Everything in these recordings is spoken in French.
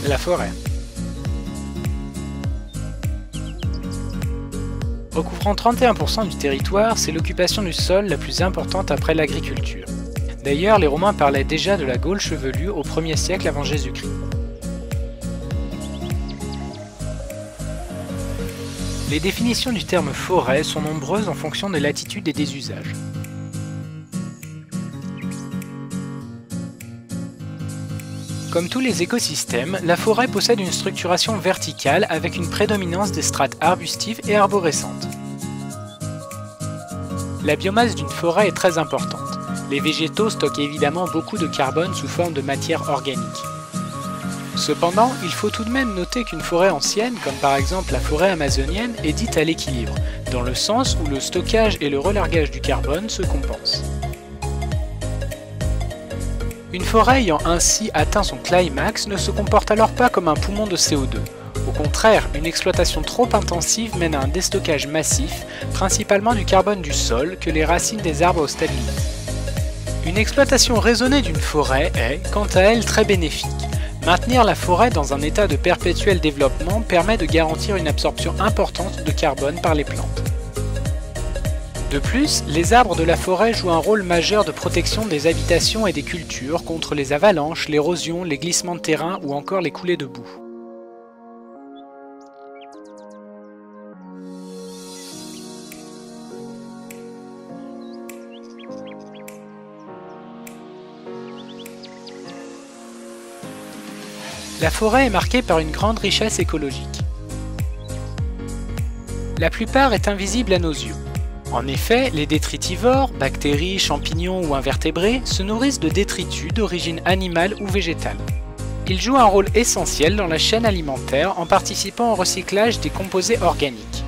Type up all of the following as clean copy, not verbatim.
La forêt. Recouvrant 31% du territoire, c'est l'occupation du sol la plus importante après l'agriculture. D'ailleurs, les Romains parlaient déjà de la Gaule chevelue au 1er siècle avant Jésus-Christ. Les définitions du terme forêt sont nombreuses en fonction des latitudes et des usages. Comme tous les écosystèmes, la forêt possède une structuration verticale avec une prédominance des strates arbustives et arborescentes. La biomasse d'une forêt est très importante. Les végétaux stockent évidemment beaucoup de carbone sous forme de matière organique. Cependant, il faut tout de même noter qu'une forêt ancienne, comme par exemple la forêt amazonienne, est dite à l'équilibre, dans le sens où le stockage et le relargage du carbone se compensent. Une forêt ayant ainsi atteint son climax ne se comporte alors pas comme un poumon de CO2. Au contraire, une exploitation trop intensive mène à un déstockage massif, principalement du carbone du sol, que les racines des arbres stabilisent. Une exploitation raisonnée d'une forêt est, quant à elle, très bénéfique. Maintenir la forêt dans un état de perpétuel développement permet de garantir une absorption importante de carbone par les plantes. De plus, les arbres de la forêt jouent un rôle majeur de protection des habitations et des cultures contre les avalanches, l'érosion, les glissements de terrain ou encore les coulées de boue. La forêt est marquée par une grande richesse écologique. La plupart est invisible à nos yeux. En effet, les détritivores, bactéries, champignons ou invertébrés, se nourrissent de détritus d'origine animale ou végétale. Ils jouent un rôle essentiel dans la chaîne alimentaire en participant au recyclage des composés organiques.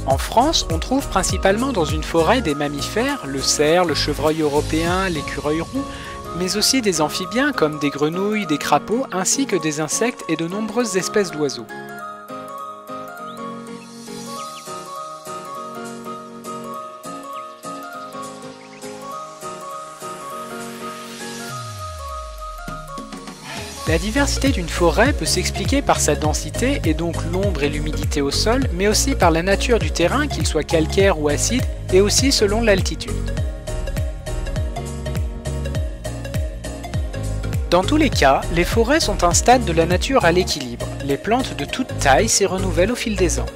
En France, on trouve principalement dans une forêt des mammifères, le cerf, le chevreuil européen, l'écureuil roux, mais aussi des amphibiens comme des grenouilles, des crapauds, ainsi que des insectes et de nombreuses espèces d'oiseaux. La diversité d'une forêt peut s'expliquer par sa densité et donc l'ombre et l'humidité au sol, mais aussi par la nature du terrain, qu'il soit calcaire ou acide, et aussi selon l'altitude. Dans tous les cas, les forêts sont un stade de la nature à l'équilibre. Les plantes de toute taille s'y renouvellent au fil des ans.